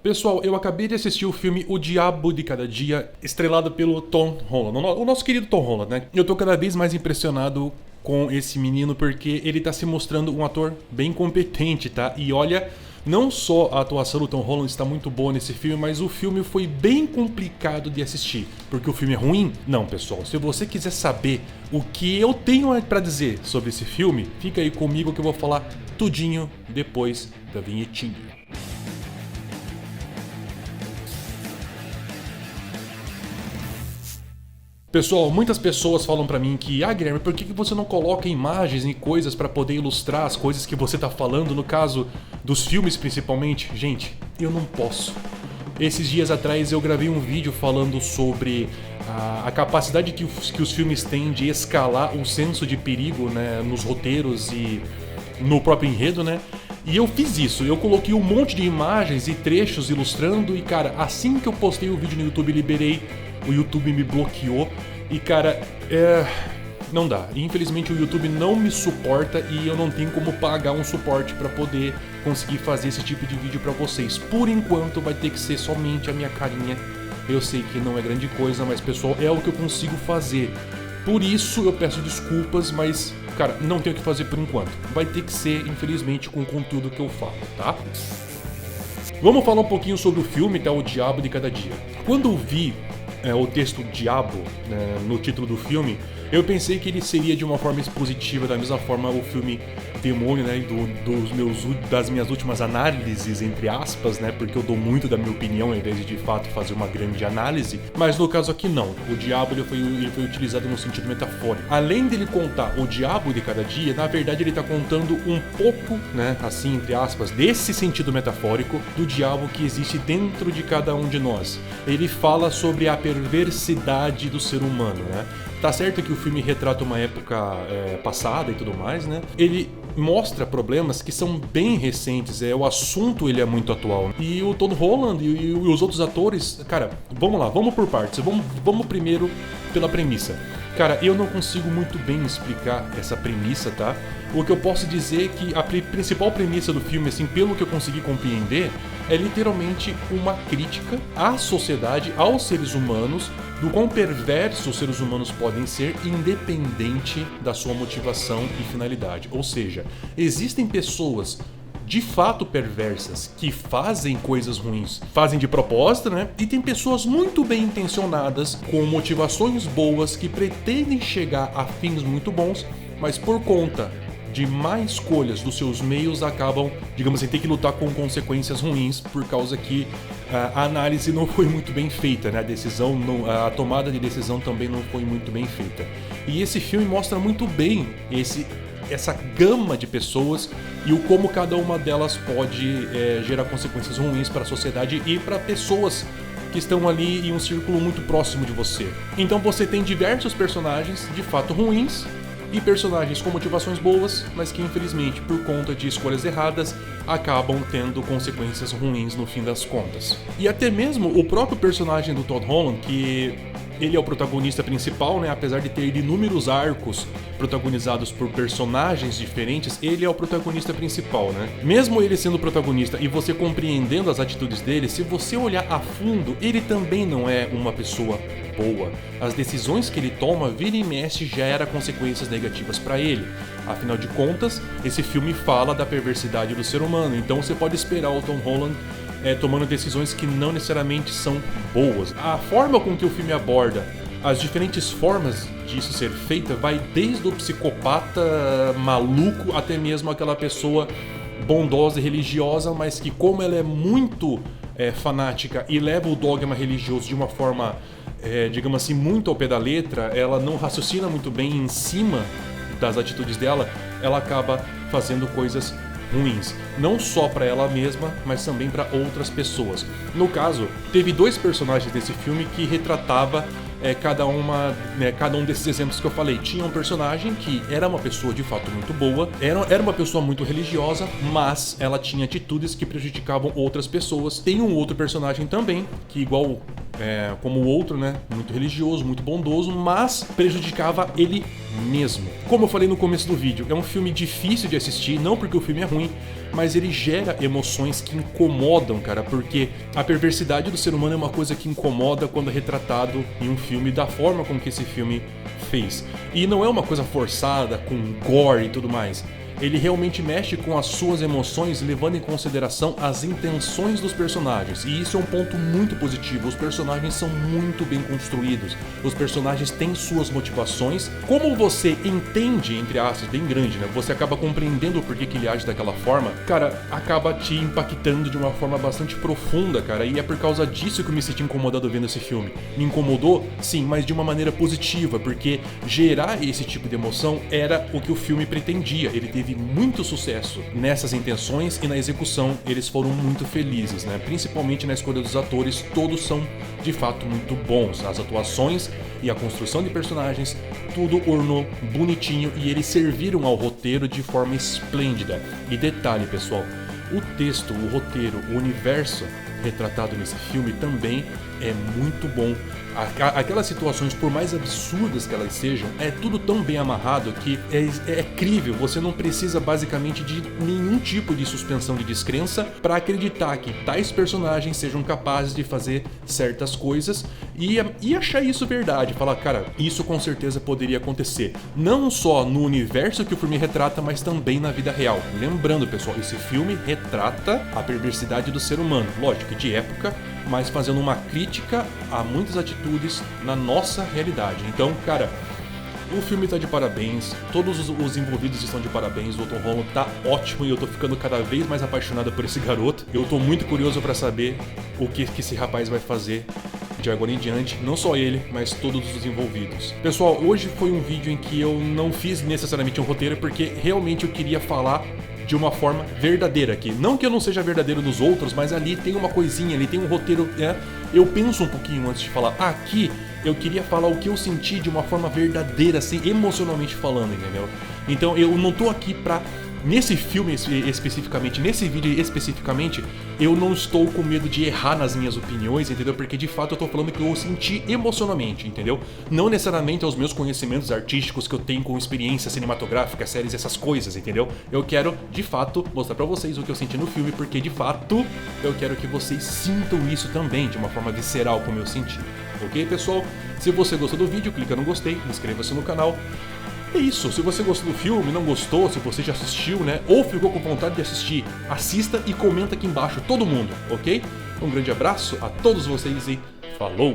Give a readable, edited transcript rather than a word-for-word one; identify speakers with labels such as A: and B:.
A: Pessoal, eu acabei de assistir o filme O Diabo de Cada Dia, estrelado pelo Tom Holland, o nosso querido Tom Holland, né? Eu tô cada vez mais impressionado com esse menino porque ele tá se mostrando um ator bem competente, tá? E olha, não só a atuação do Tom Holland está muito boa nesse filme, mas o filme foi bem complicado de assistir. Porque o filme é ruim? Não, pessoal. Se você quiser saber o que eu tenho pra dizer sobre esse filme, fica aí comigo que eu vou falar tudinho depois da vinhetinha. Pessoal, muitas pessoas falam pra mim que Guilherme, por que você não coloca imagens e coisas pra poder ilustrar as coisas que você tá falando, no caso dos filmes principalmente? Gente, eu não posso. Esses dias atrás eu gravei um vídeo falando sobre a capacidade que os filmes têm de escalar o senso de perigo, né, nos roteiros e no próprio enredo, né? E eu fiz isso, eu coloquei um monte de imagens e trechos ilustrando e, cara, assim que eu postei o vídeo no YouTube, liberei, o YouTube me bloqueou e, cara, não dá. Infelizmente o YouTube não me suporta e eu não tenho como pagar um suporte pra poder conseguir fazer esse tipo de vídeo pra vocês. Por enquanto vai ter que ser somente a minha carinha. Eu sei que não é grande coisa, mas, pessoal, é o que eu consigo fazer. Por isso eu peço desculpas, mas, cara, não tenho o que fazer por enquanto. Vai ter que ser, infelizmente, com o conteúdo que eu falo, tá? Vamos falar um pouquinho sobre o filme, tá? O Diabo de Cada Dia. Quando eu vi o texto Diabo, né, no título do filme, eu pensei que ele seria de uma forma expositiva, da mesma forma o filme Demônio, né, das minhas últimas análises, entre aspas, né, porque eu dou muito da minha opinião, ao invés de fato fazer uma grande análise, mas no caso aqui não, o diabo ele foi utilizado no sentido metafórico. Além dele contar o diabo de cada dia, na verdade ele está contando um pouco, né, assim, entre aspas, desse sentido metafórico do diabo que existe dentro de cada um de nós. Ele fala sobre a perversidade do ser humano, né? Tá certo que o filme retrata uma época passada e tudo mais, né? Ele mostra problemas que são bem recentes, o assunto ele é muito atual. E o Tom Holland e os outros atores, cara, vamos lá, vamos por partes. Vamos primeiro pela premissa. Cara, eu não consigo muito bem explicar essa premissa, tá? O que eu posso dizer é que a principal premissa do filme, assim, pelo que eu consegui compreender, é literalmente uma crítica à sociedade, aos seres humanos, do quão perversos os seres humanos podem ser, independente da sua motivação e finalidade. Ou seja, existem pessoas de fato perversas, que fazem coisas ruins, fazem de propósito, né? E tem pessoas muito bem intencionadas, com motivações boas, que pretendem chegar a fins muito bons, mas por conta de má escolhas dos seus meios acabam, digamos assim, ter que lutar com consequências ruins, por causa que a análise não foi muito bem feita, né? A tomada de decisão também não foi muito bem feita. E esse filme mostra muito bem essa gama de pessoas e o como cada uma delas pode gerar consequências ruins para a sociedade e para pessoas que estão ali em um círculo muito próximo de você. Então você tem diversos personagens de fato ruins e personagens com motivações boas, mas que infelizmente por conta de escolhas erradas acabam tendo consequências ruins no fim das contas. E até mesmo o próprio personagem do Tom Holland, que ele é o protagonista principal, né? Apesar de ter inúmeros arcos protagonizados por personagens diferentes, ele é o protagonista principal, né? Mesmo ele sendo o protagonista e você compreendendo as atitudes dele, se você olhar a fundo, ele também não é uma pessoa boa. As decisões que ele toma, vira e mexe, gera consequências negativas para ele. Afinal de contas, esse filme fala da perversidade do ser humano, então você pode esperar o Tom Holland tomando decisões que não necessariamente são boas. A forma com que o filme aborda as diferentes formas disso ser feita vai desde o psicopata maluco até mesmo aquela pessoa bondosa e religiosa, mas que, como ela é muito fanática e leva o dogma religioso de uma forma, digamos assim, muito ao pé da letra, ela não raciocina muito bem em cima das atitudes dela, ela acaba fazendo coisas ruins, não só para ela mesma, mas também para outras pessoas. No caso, teve dois personagens desse filme que retratava cada um desses exemplos que eu falei. Tinha um personagem que era uma pessoa de fato muito boa, era uma pessoa muito religiosa, mas ela tinha atitudes que prejudicavam outras pessoas. Tem um outro personagem também, que igual como o outro, né? Muito religioso, muito bondoso, mas prejudicava ele mesmo. Como eu falei no começo do vídeo, é um filme difícil de assistir, não porque o filme é ruim, mas ele gera emoções que incomodam, cara, porque a perversidade do ser humano é uma coisa que incomoda quando é retratado em um filme da forma como que esse filme fez. E não é uma coisa forçada, com gore e tudo mais. Ele realmente mexe com as suas emoções, levando em consideração as intenções dos personagens. E isso é um ponto muito positivo. Os personagens são muito bem construídos. Os personagens têm suas motivações. Como você entende, entre aspas, bem grande, né? Você acaba compreendendo o porquê que ele age daquela forma. Cara, acaba te impactando de uma forma bastante profunda, cara. E é por causa disso que eu me senti incomodado vendo esse filme. Me incomodou? Sim, mas de uma maneira positiva, porque gerar esse tipo de emoção era o que o filme pretendia. Ele teve muito sucesso nessas intenções e na execução eles foram muito felizes, né? Principalmente na escolha dos atores, todos são de fato muito bons. As atuações e a construção de personagens, tudo ornou bonitinho e eles serviram ao roteiro de forma esplêndida. E detalhe, pessoal, o texto, o roteiro, o universo retratado nesse filme também é muito bom. Aquelas situações, por mais absurdas que elas sejam, é tudo tão bem amarrado que é crível. Você não precisa basicamente de nenhum tipo de suspensão de descrença para acreditar que tais personagens sejam capazes de fazer certas coisas e achar isso verdade. Falar, cara, isso com certeza poderia acontecer. Não só no universo que o filme retrata, mas também na vida real. Lembrando, pessoal, esse filme retrata a perversidade do ser humano. Lógico, de época, mas fazendo uma crítica a muitas atitudes na nossa realidade. Então, cara, o filme tá de parabéns, todos os envolvidos estão de parabéns, o Tom Holland tá ótimo e eu tô ficando cada vez mais apaixonado por esse garoto. Eu tô muito curioso pra saber o que esse rapaz vai fazer de agora em diante, não só ele, mas todos os envolvidos. Pessoal, hoje foi um vídeo em que eu não fiz necessariamente um roteiro, porque realmente eu queria falar de uma forma verdadeira aqui. Não que eu não seja verdadeiro nos outros, mas ali tem uma coisinha, ali tem um roteiro, né? Eu penso um pouquinho antes de falar. Aqui eu queria falar o que eu senti de uma forma verdadeira, assim, emocionalmente falando, entendeu? Então eu não tô aqui pra... Nesse filme especificamente, nesse vídeo especificamente, eu não estou com medo de errar nas minhas opiniões, entendeu? Porque de fato eu tô falando que eu senti emocionalmente, entendeu? Não necessariamente aos meus conhecimentos artísticos que eu tenho com experiência cinematográfica, séries, essas coisas, entendeu? Eu quero, de fato, mostrar pra vocês o que eu senti no filme, porque de fato eu quero que vocês sintam isso também, de uma forma visceral, como eu senti. Ok, pessoal? Se você gostou do vídeo, clica no gostei, inscreva-se no canal. É isso, se você gostou do filme, não gostou, se você já assistiu, né, ou ficou com vontade de assistir, assista e comenta aqui embaixo, todo mundo, ok? Um grande abraço a todos vocês e falou!